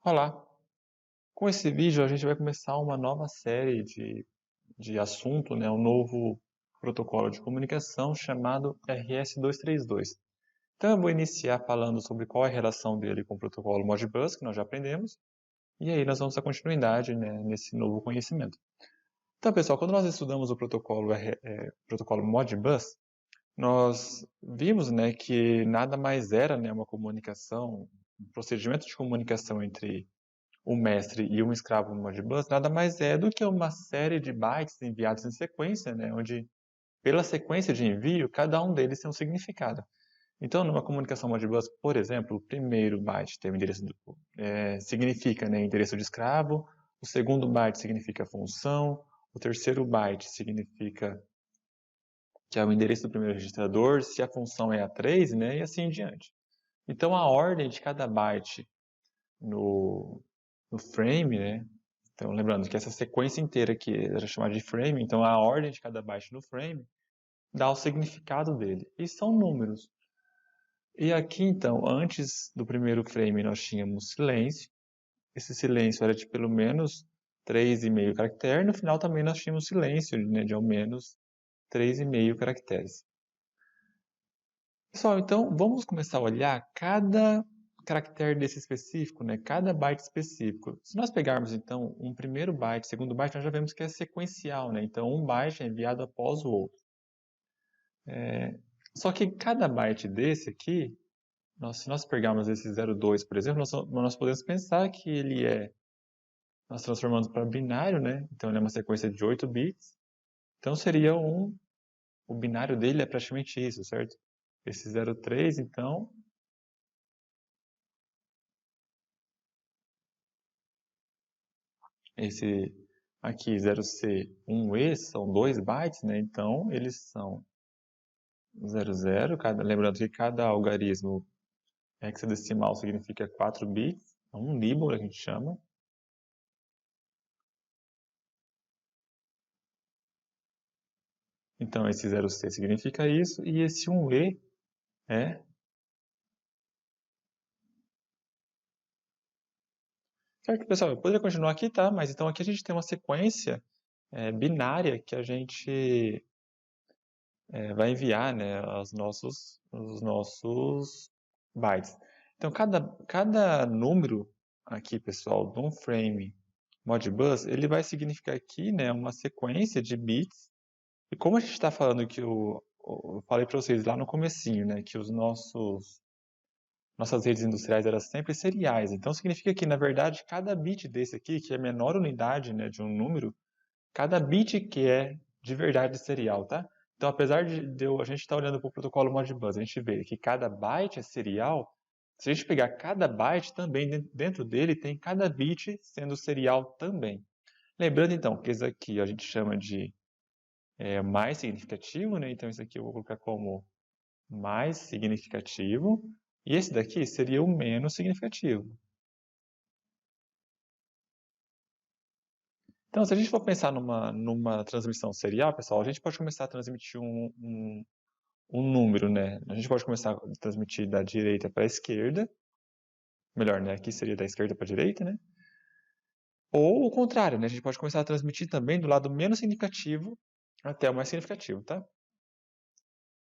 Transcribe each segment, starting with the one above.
Olá! Com esse vídeo a gente vai começar uma nova série de assunto, né? Um novo protocolo de comunicação chamado RS-232. Então eu vou iniciar falando sobre qual é a relação dele com o protocolo Modbus, que nós já aprendemos, e aí nós vamos dar continuidade, né, nesse novo conhecimento. Então, pessoal, quando nós estudamos o protocolo Modbus, nós vimos, né, que nada mais era, né, uma comunicação, um procedimento de comunicação entre o mestre e um escravo no Modbus nada mais é do que uma série de bytes enviados em sequência, né, onde, pela sequência de envio, cada um deles tem um significado. Então, numa comunicação Modbus, por exemplo, o primeiro byte tem o endereço significa, né, endereço de escravo, o segundo byte significa função, o terceiro byte significa que é o endereço do primeiro registrador, se a função é A3, né, e assim em diante. Então, a ordem de cada byte no frame, né? Então, lembrando que essa sequência inteira aqui era chamada de frame, então a ordem de cada byte no frame dá o significado dele. E são números. E aqui, então, antes do primeiro frame nós tínhamos silêncio. Esse silêncio era de pelo menos 3,5 caracteres. No final também nós tínhamos silêncio, né, de ao menos 3,5 caracteres. Pessoal, então vamos começar a olhar cada caractere desse específico, né? Cada byte específico. Se nós pegarmos, então, um primeiro byte, segundo byte, nós já vemos que é sequencial, né? Então, um byte é enviado após o outro. Só que cada byte desse aqui, se nós pegarmos esse 02, por exemplo, nós podemos pensar que nós transformamos para binário, né? Então, ele é uma sequência de 8 bits. Então, seria o binário dele é praticamente isso, certo? Esse 03, então, esse aqui 0C, 1E, são 2 bytes, né? Então, eles são 00, lembrando que cada algarismo hexadecimal significa 4 bits, é um nibble a gente chama. Então, esse 0C significa isso, e esse 1E é... Certo, pessoal, eu poderia continuar aqui, tá? Mas então aqui a gente tem uma sequência binária que a gente vai enviar, né, os nossos bytes. Então, cada número aqui, pessoal, de um frame Modbus, ele vai significar aqui, né, uma sequência de bits. E como a gente está falando que eu falei para vocês lá no comecinho, né, que nossas redes industriais eram sempre seriais. Então, significa que, na verdade, cada bit desse aqui, que é a menor unidade, né, de um número, cada bit que é de verdade serial, tá? Então, apesar a gente estar olhando para o protocolo Modbus, a gente vê que cada byte é serial. Se a gente pegar cada byte, também dentro dele tem cada bit sendo serial também. Lembrando, então, que esse aqui a gente chama de mais significativo, né? Então, esse aqui eu vou colocar como mais significativo. E esse daqui seria o menos significativo. Então, se a gente for pensar numa transmissão serial, pessoal, a gente pode começar a transmitir um número, né? A gente pode começar a transmitir da direita para a esquerda. Melhor, né? Aqui seria da esquerda para a direita, né? Ou o contrário, né? A gente pode começar a transmitir também do lado menos significativo até o mais significativo, tá?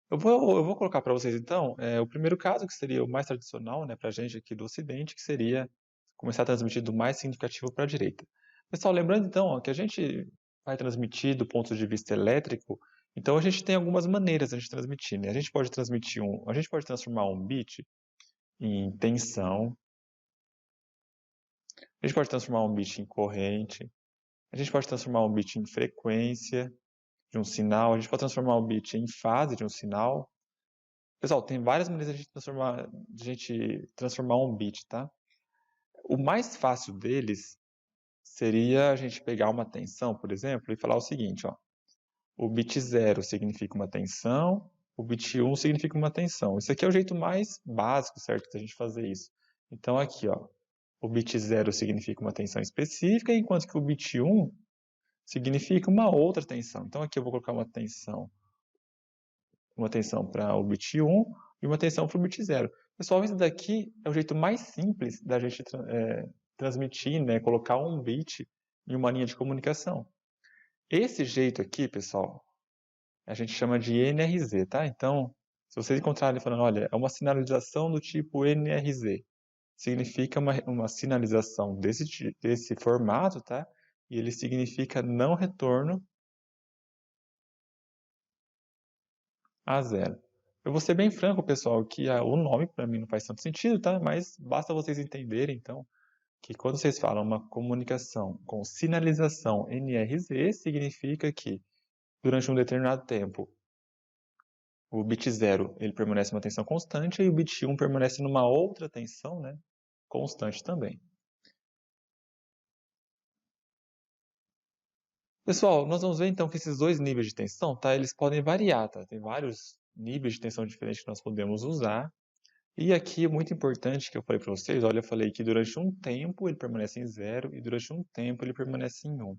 Eu vou colocar para vocês, então, o primeiro caso, que seria o mais tradicional, né, para a gente aqui do Ocidente, que seria começar a transmitir do mais significativo para a direita. Pessoal, lembrando, então, ó, que a gente vai transmitir do ponto de vista elétrico, então a gente tem algumas maneiras de transmitir, né? A gente pode transformar um bit em tensão, a gente pode transformar um bit em corrente, a gente pode transformar um bit em frequência de um sinal, a gente pode transformar um bit em fase de um sinal. Pessoal, tem várias maneiras de a gente transformar um bit, tá? O mais fácil deles seria a gente pegar uma tensão, por exemplo, e falar o seguinte, ó. O bit 0 significa uma tensão, o bit 1 significa uma tensão. Isso aqui é o jeito mais básico, certo, da gente fazer isso. Então, aqui, ó, o bit 0 significa uma tensão específica, enquanto que o bit 1 significa uma outra tensão. Então, aqui eu vou colocar uma tensão para o bit 1 e uma tensão para o bit 0. Pessoal, isso daqui é o jeito mais simples da gente transmitir, né, colocar um bit em uma linha de comunicação. Esse jeito aqui, pessoal, a gente chama de NRZ, tá? Então, se vocês encontrarem falando, olha, é uma sinalização do tipo NRZ, significa uma sinalização desse formato, tá? E ele significa não retorno a zero. Eu vou ser bem franco, pessoal, que o nome para mim não faz tanto sentido, tá? Mas basta vocês entenderem, então, que quando vocês falam uma comunicação com sinalização NRZ, significa que durante um determinado tempo o bit 0 ele permanece numa tensão constante e o bit 1 permanece numa outra tensão, né, constante também. Pessoal, nós vamos ver então que esses dois níveis de tensão, tá, eles podem variar, tá? Tem vários níveis de tensão diferentes que nós podemos usar. E aqui é muito importante que eu falei para vocês, olha, eu falei que durante um tempo ele permanece em 0 e durante um tempo ele permanece em 1.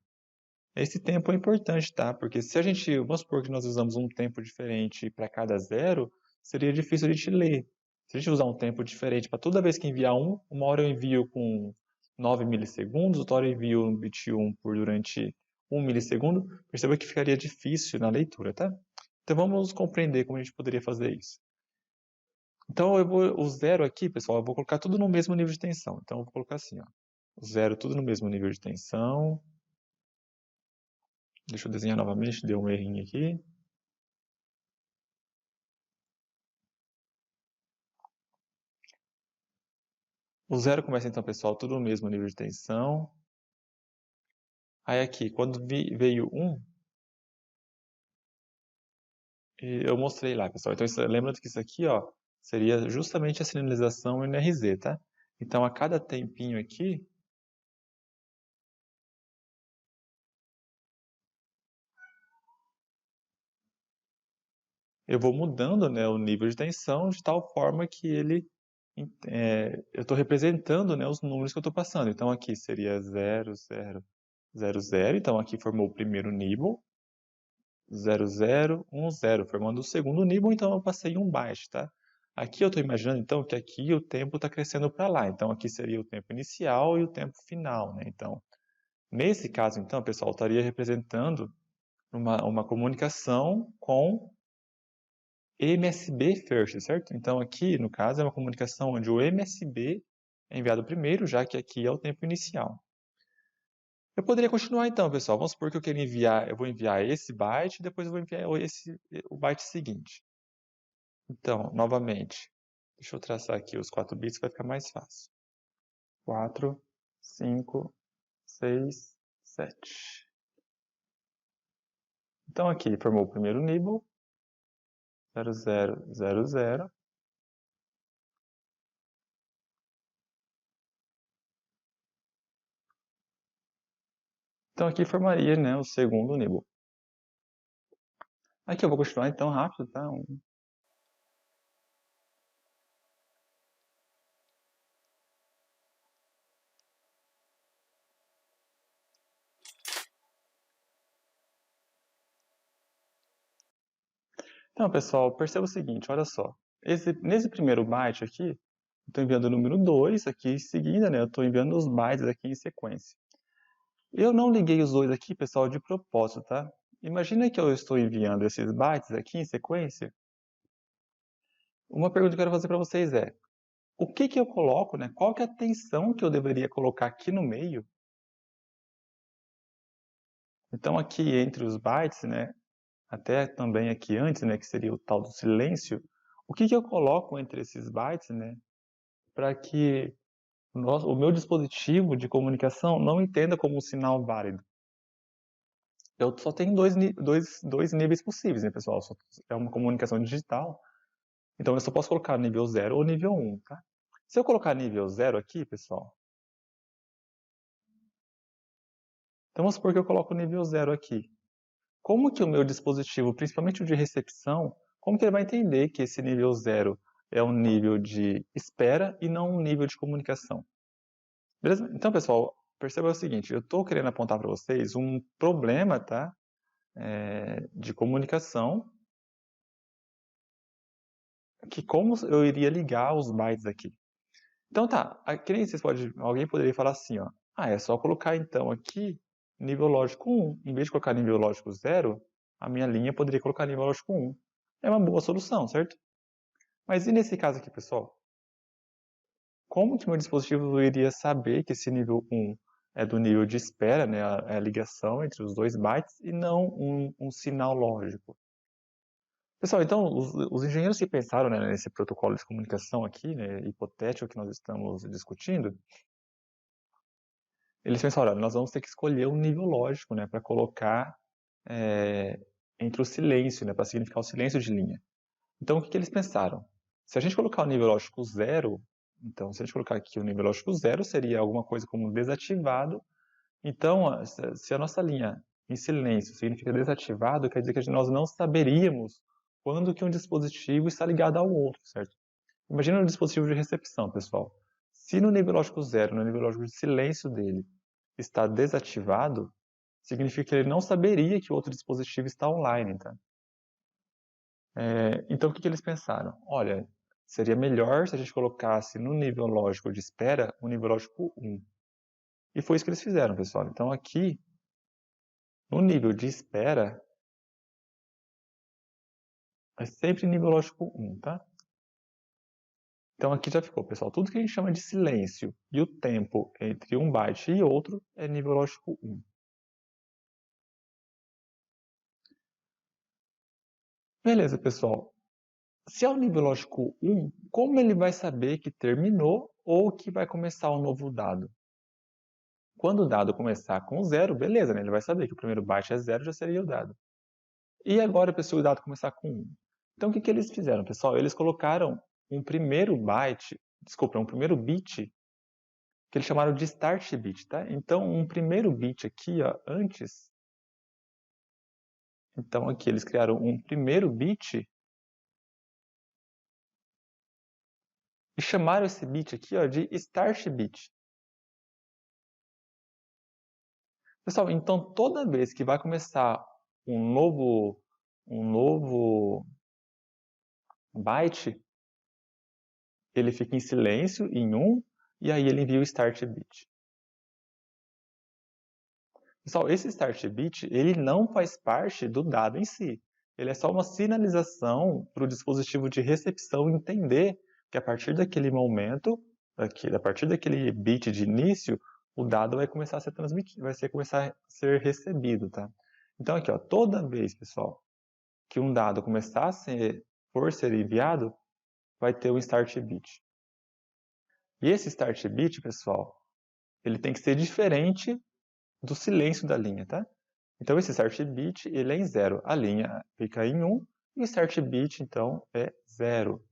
Esse tempo é importante, tá? Porque se a gente, vamos supor que nós usamos um tempo diferente para cada 0, seria difícil a gente ler. Se a gente usar um tempo diferente para toda vez que enviar uma hora eu envio com 9 milissegundos, outra hora eu envio um bit 1 por durante 1 milissegundo, perceba que ficaria difícil na leitura, tá? Então vamos compreender como a gente poderia fazer isso. Então o zero aqui, pessoal, eu vou colocar tudo no mesmo nível de tensão. Então eu vou colocar assim, ó. O zero tudo no mesmo nível de tensão. Deixa eu desenhar novamente, deu um errinho aqui. O zero começa então, pessoal, tudo no mesmo nível de tensão. Aí aqui, quando veio 1, eu mostrei lá, pessoal. Então, lembrando que isso aqui, ó, seria justamente a sinalização NRZ, tá? Então, a cada tempinho aqui, eu vou mudando, né, o nível de tensão de tal forma que eu estou representando, né, os números que eu estou passando. Então, aqui seria 0, 0, 0, 0. Então, aqui formou o primeiro nível. 0, 0, 1, 0, formando o segundo nível, então eu passei 1 byte, tá? Aqui eu estou imaginando, então, que aqui o tempo está crescendo para lá. Então, aqui seria o tempo inicial e o tempo final, né? Então, nesse caso, então, pessoal, eu estaria representando uma comunicação com MSB first, certo? Então, aqui, no caso, é uma comunicação onde o MSB é enviado primeiro, já que aqui é o tempo inicial. Eu poderia continuar então, pessoal. Vamos supor que eu vou enviar esse byte e depois eu vou enviar o byte seguinte. Então, novamente, deixa eu traçar aqui os 4 bits, vai ficar mais fácil. 4, 5, 6, 7. Então aqui formou o primeiro nível, 0, 0, 0, 0. Então aqui formaria, né, o segundo nível. Aqui eu vou continuar então rápido, tá? Então, pessoal, perceba o seguinte, olha só. Nesse primeiro byte aqui, eu estou enviando o número 2 aqui em seguida, né? Eu estou enviando os bytes aqui em sequência. Eu não liguei os dois aqui, pessoal, de propósito, tá? Imagina que eu estou enviando esses bytes aqui em sequência. Uma pergunta que eu quero fazer para vocês é: o que eu coloco, né? Qual que é a tensão que eu deveria colocar aqui no meio? Então aqui entre os bytes, né? Até também aqui antes, né? Que seria o tal do silêncio. O que eu coloco entre esses bytes, né? Para que o meu dispositivo de comunicação não entenda como um sinal válido. Eu só tenho dois níveis possíveis, né, pessoal? É uma comunicação digital. Então eu só posso colocar nível 0 ou nível 1, tá? Se eu colocar nível 0 aqui, pessoal, então vamos supor que eu coloco o nível 0 aqui. Como que o meu dispositivo, principalmente o de recepção, como que ele vai entender que esse nível 0 é um nível de espera e não um nível de comunicação? Beleza? Então, pessoal, perceba o seguinte, eu estou querendo apontar para vocês um problema, tá? De comunicação, que como eu iria ligar os bytes aqui. Então tá, que nem alguém poderia falar assim, ó, é só colocar então aqui nível lógico 1. Em vez de colocar nível lógico 0, a minha linha poderia colocar nível lógico 1. É uma boa solução, certo? Mas e nesse caso aqui, pessoal? Como que meu dispositivo iria saber que esse nível 1 é do nível de espera, né, a ligação entre os 2 bytes, e não um sinal lógico? Pessoal, então, os engenheiros que pensaram, né, nesse protocolo de comunicação aqui, né, hipotético que nós estamos discutindo, eles pensaram, olha, nós vamos ter que escolher um nível lógico, né, para colocar entre o silêncio, né, para significar o silêncio de linha. Então, o que eles pensaram? Se a gente colocar o nível lógico 0, então, se a gente colocar aqui o nível lógico 0, seria alguma coisa como desativado. Então, se a nossa linha em silêncio significa desativado, quer dizer que nós não saberíamos quando que um dispositivo está ligado ao outro, certo? Imagina um dispositivo de recepção, pessoal. Se no nível lógico 0, no nível lógico de silêncio dele, está desativado, significa que ele não saberia que o outro dispositivo está online, tá? Então, o que eles pensaram? Olha, seria melhor se a gente colocasse no nível lógico de espera o nível lógico 1. E foi isso que eles fizeram, pessoal. Então, aqui, no nível de espera, é sempre nível lógico 1, tá? Então, aqui já ficou, pessoal. Tudo que a gente chama de silêncio e o tempo entre um byte e outro é nível lógico 1. Beleza, pessoal. Se é o nível lógico 1, como ele vai saber que terminou ou que vai começar um novo dado? Quando o dado começar com 0, beleza, né? Ele vai saber que o primeiro byte é 0, já seria o dado. E agora, pessoal, o dado começar com 1. Então, o que eles fizeram, pessoal? Eles colocaram um primeiro bit, que eles chamaram de start bit, tá? Então, um primeiro bit aqui, ó, antes. Então, aqui eles criaram um primeiro bit e chamaram esse bit aqui, ó, de start bit. Pessoal, então toda vez que vai começar um novo byte, ele fica em silêncio em 1 e aí ele envia o start bit. Pessoal, esse start bit, ele não faz parte do dado em si. Ele é só uma sinalização para o dispositivo de recepção entender que a partir daquele momento, a partir daquele bit de início, o dado vai começar a ser transmitido, começar a ser recebido, tá? Então aqui, ó, toda vez, pessoal, que um dado começar a for ser enviado, vai ter um start bit. E esse start bit, pessoal, ele tem que ser diferente do silêncio da linha, tá? Então esse start bit, ele é em 0. A linha fica em 1 e o start bit, então, é 0.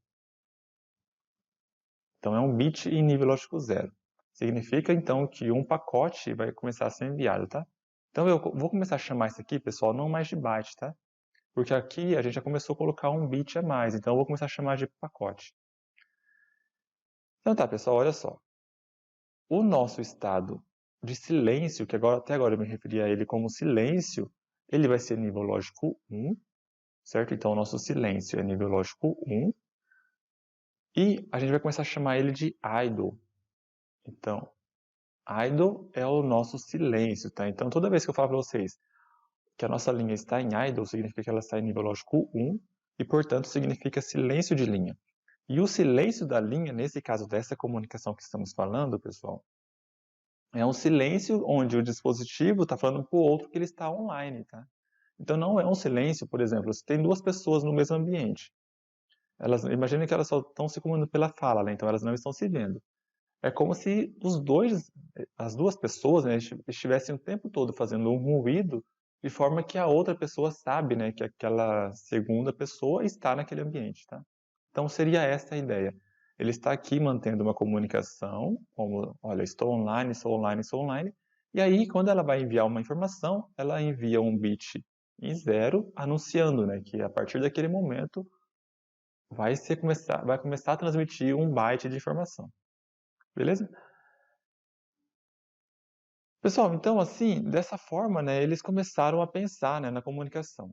Então é um bit em nível lógico 0. Significa, então, que um pacote vai começar a ser enviado, tá? Então eu vou começar a chamar isso aqui, pessoal, não mais de byte, tá? Porque aqui a gente já começou a colocar um bit a mais, então eu vou começar a chamar de pacote. Então tá, pessoal, olha só. O nosso estado de silêncio, que até agora eu me referi a ele como silêncio, ele vai ser nível lógico 1, certo? Então o nosso silêncio é nível lógico 1. E a gente vai começar a chamar ele de idle. Então, idle é o nosso silêncio, tá? Então toda vez que eu falo para vocês que a nossa linha está em idle, significa que ela está em nível lógico 1 e, portanto, significa silêncio de linha. E o silêncio da linha, nesse caso dessa comunicação que estamos falando, pessoal, é um silêncio onde o dispositivo está falando para o outro que ele está online, tá? Então não é um silêncio, por exemplo, se tem duas pessoas no mesmo ambiente. Imaginem que elas só estão se comunicando pela fala, né? Então elas não estão se vendo. É como se as duas pessoas, né, estivessem o tempo todo fazendo um ruído de forma que a outra pessoa sabe, né, que aquela segunda pessoa está naquele ambiente, tá? Então seria essa a ideia. Ele está aqui mantendo uma comunicação, como, olha, estou online, sou online, sou online, e aí quando ela vai enviar uma informação, ela envia um bit em 0, anunciando, né, que a partir daquele momento vai começar a transmitir um byte de informação. Beleza? Pessoal, então assim, dessa forma, né, eles começaram a pensar, né, na comunicação.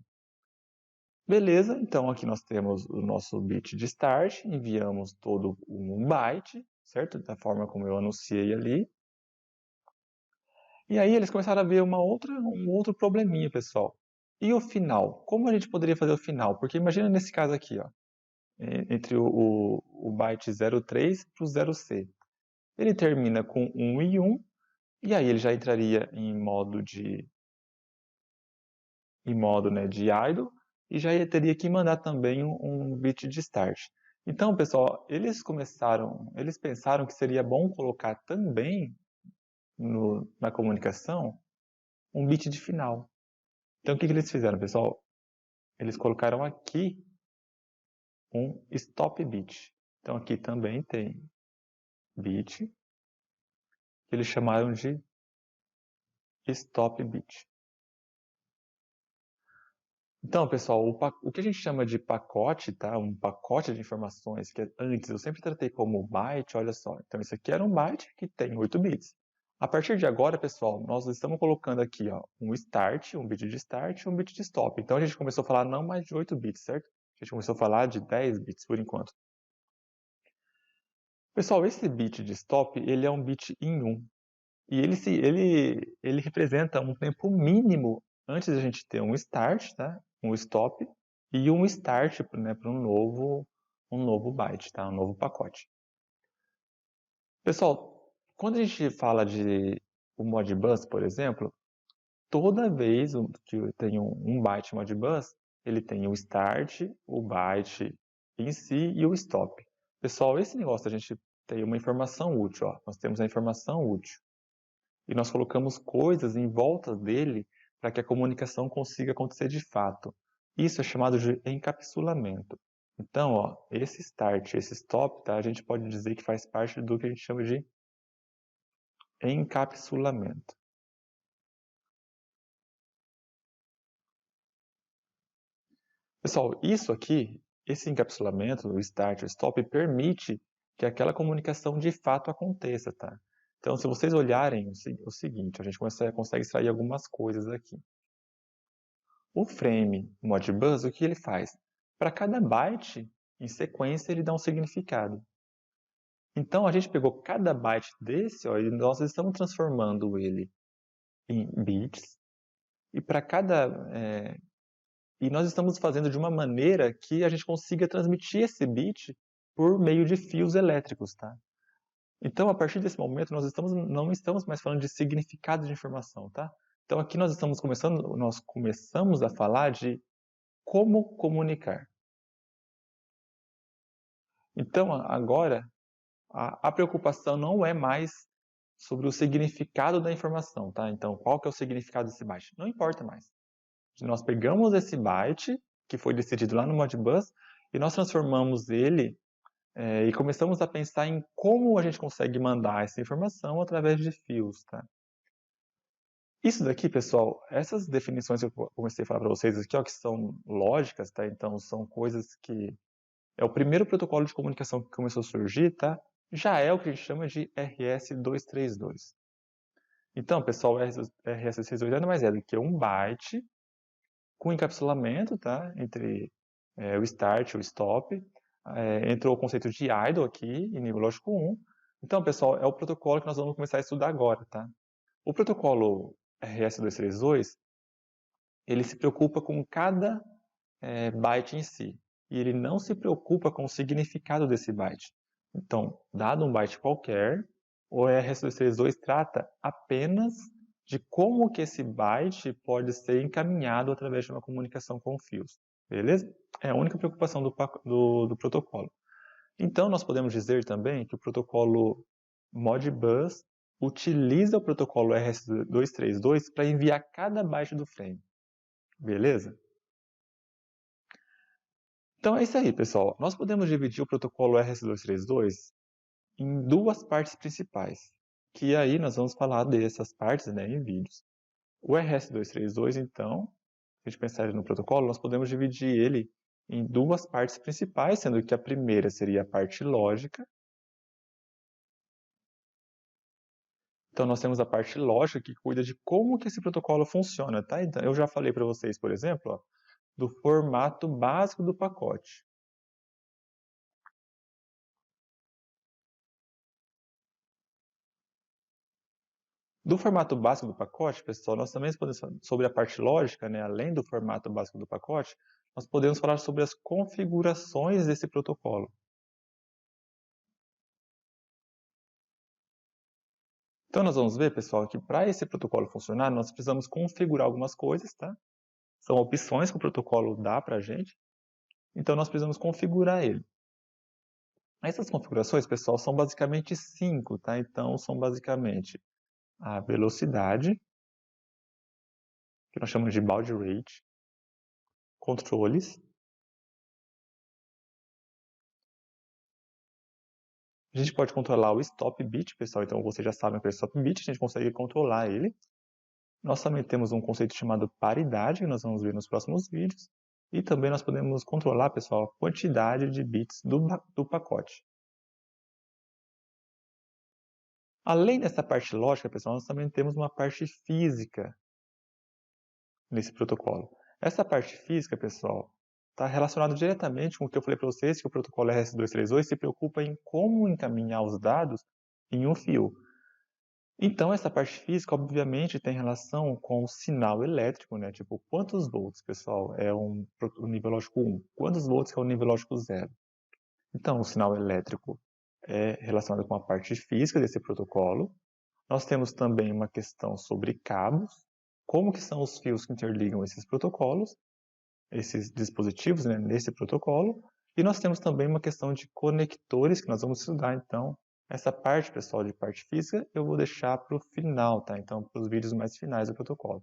Beleza, então aqui nós temos o nosso bit de start, enviamos todo um byte, certo? Da forma como eu anunciei ali. E aí eles começaram a ver um outro probleminha, pessoal. E o final? Como a gente poderia fazer o final? Porque imagina nesse caso aqui, ó, entre o byte 03 para o 0C. Ele termina com 1 e 1, e aí ele já entraria em modo, né, de idle, e já teria que mandar também um bit de start. Então, pessoal, eles pensaram que seria bom colocar também na comunicação um bit de final. Então, o que eles fizeram, pessoal? Eles colocaram aqui um stop bit. Então, aqui também tem bit, que eles chamaram de stop bit. Então, pessoal, o que a gente chama de pacote, tá? Um pacote de informações, que antes eu sempre tratei como byte, olha só. Então, isso aqui era um byte que tem 8 bits. A partir de agora, pessoal, nós estamos colocando aqui, ó, um start, um bit de start e um bit de stop. Então, a gente começou a falar não mais de 8 bits, certo? A gente começou a falar de 10 bits por enquanto. Pessoal, esse bit de stop, ele é um bit em 1. E ele representa um tempo mínimo antes da gente ter um start, tá? Um stop e um start, né, para um novo byte, tá? Um novo pacote. Pessoal, quando a gente fala de o Modbus, por exemplo, toda vez que eu tenho um byte Modbus, ele tem o start, o byte em si e o stop. Pessoal, esse negócio a gente tem uma informação útil, ó. Nós temos a informação útil. E nós colocamos coisas em volta dele para que a comunicação consiga acontecer de fato. Isso é chamado de encapsulamento. Então, ó, esse start, esse stop, tá? A gente pode dizer que faz parte do que a gente chama de encapsulamento. Pessoal, isso aqui, esse encapsulamento, o start, o stop, permite que aquela comunicação de fato aconteça, tá? Então, se vocês olharem o seguinte, a gente consegue extrair algumas coisas aqui. O frame Modbus, o que ele faz? Para cada byte, em sequência, ele dá um significado. Então, a gente pegou cada byte desse, ó, e nós estamos transformando ele em bits, e para cada... e nós estamos fazendo de uma maneira que a gente consiga transmitir esse bit por meio de fios elétricos, tá? Então, a partir desse momento, não estamos mais falando de significado de informação, tá? Então, aqui nós começamos a falar de como comunicar. Então, agora, a preocupação não é mais sobre o significado da informação, tá? Então, qual que é o significado desse byte? Não importa mais. Nós pegamos esse byte, que foi decidido lá no Modbus, e nós transformamos ele e começamos a pensar em como a gente consegue mandar essa informação através de fios, tá? Isso daqui, pessoal, essas definições que eu comecei a falar para vocês aqui, ó, que são lógicas, tá? Então, são coisas que é o primeiro protocolo de comunicação que começou a surgir, tá? Já é o que a gente chama de RS-232. Então, pessoal, o RS-232 nada mais é do que um byte com encapsulamento, tá? Entre o start e o stop. Entrou o conceito de idle aqui, em nível lógico 1. Então, pessoal, é o protocolo que nós vamos começar a estudar agora, tá? O protocolo RS-232, ele se preocupa com cada byte em si. E ele não se preocupa com o significado desse byte. Então, dado um byte qualquer, o RS-232 trata apenas de como que esse byte pode ser encaminhado através de uma comunicação com fios. Beleza? É a única preocupação do protocolo. Então, nós podemos dizer também que o protocolo Modbus utiliza o protocolo RS-232 para enviar cada byte do frame. Beleza? Então é isso aí, pessoal. Nós podemos dividir o protocolo RS-232 em duas partes principais, que aí nós vamos falar dessas partes, né, em vídeos. O RS-232, então, se a gente pensar no protocolo, nós podemos dividir ele em duas partes principais, sendo que a primeira seria a parte lógica. Então nós temos a parte lógica que cuida de como que esse protocolo funciona, tá? Então, eu já falei para vocês, por exemplo, ó, do formato básico do pacote. Do formato básico do pacote, pessoal, nós também podemos falar sobre a parte lógica, né? Além do formato básico do pacote, nós podemos falar sobre as configurações desse protocolo. Então, nós vamos ver, pessoal, que para esse protocolo funcionar, nós precisamos configurar algumas coisas, tá? São opções que o protocolo dá para a gente. Então, nós precisamos configurar ele. Essas configurações, pessoal, são basicamente 5, tá? Então, são basicamente a velocidade, que nós chamamos de baud rate, controles. A gente pode controlar o stop bit, pessoal, então vocês já sabem que é o stop bit, a gente consegue controlar ele. Nós também temos um conceito chamado paridade, que nós vamos ver nos próximos vídeos. E também nós podemos controlar, pessoal, a quantidade de bits do pacote. Além dessa parte lógica, pessoal, nós também temos uma parte física nesse protocolo. Essa parte física, pessoal, está relacionada diretamente com o que eu falei para vocês, que o protocolo RS-232 se preocupa em como encaminhar os dados em um fio. Então, essa parte física, obviamente, tem relação com o sinal elétrico, né? Tipo, quantos volts, pessoal, é o nível lógico 1? Quantos volts é o nível lógico 0? Então, o sinal elétrico é relacionado com a parte física desse protocolo. Nós temos também uma questão sobre cabos, como que são os fios que interligam esses protocolos, esses dispositivos, né, nesse protocolo. E nós temos também uma questão de conectores que nós vamos estudar, então, essa parte, pessoal, de parte física, eu vou deixar para o final, tá? Então, para os vídeos mais finais do protocolo.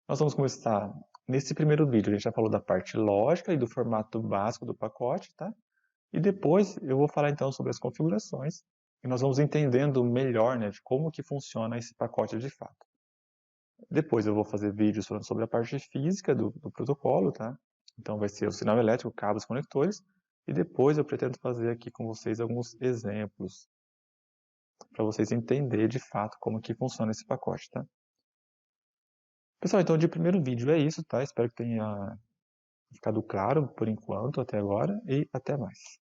Nós vamos começar, nesse primeiro vídeo, a gente já falou da parte lógica e do formato básico do pacote, tá? E depois eu vou falar, então, sobre as configurações, e nós vamos entendendo melhor, né, de como que funciona esse pacote de fato. Depois eu vou fazer vídeos falando sobre a parte física do protocolo, tá? Então vai ser o sinal elétrico, cabos, conectores, e depois eu pretendo fazer aqui com vocês alguns exemplos para vocês entenderem de fato como que funciona esse pacote, tá? Pessoal, então de primeiro vídeo é isso, tá? Espero que tenha ficado claro por enquanto até agora e até mais.